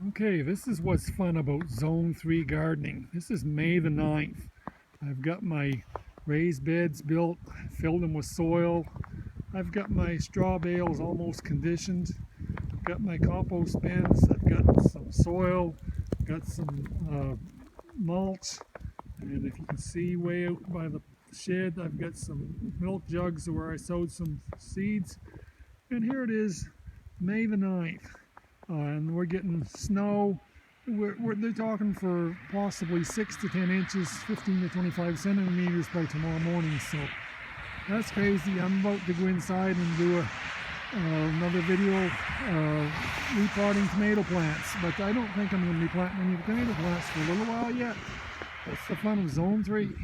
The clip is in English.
Okay, this is what's fun about Zone 3 gardening. This is May the 9th. I've got my raised beds built, filled them with soil. I've got my straw bales almost conditioned. I've got my compost bins. I've got some soil, got some mulch. And if you can see way out by the shed, I've got some milk jugs where I sowed some seeds. And here it is, May the 9th. And we're getting snow. They're talking for possibly 6 to 10 inches, 15 to 25 centimeters by tomorrow morning. So that's crazy. I'm about to go inside and do another video repotting tomato plants. But I don't think I'm going to be planting any tomato plants for a little while yet. That's the fun of Zone 3.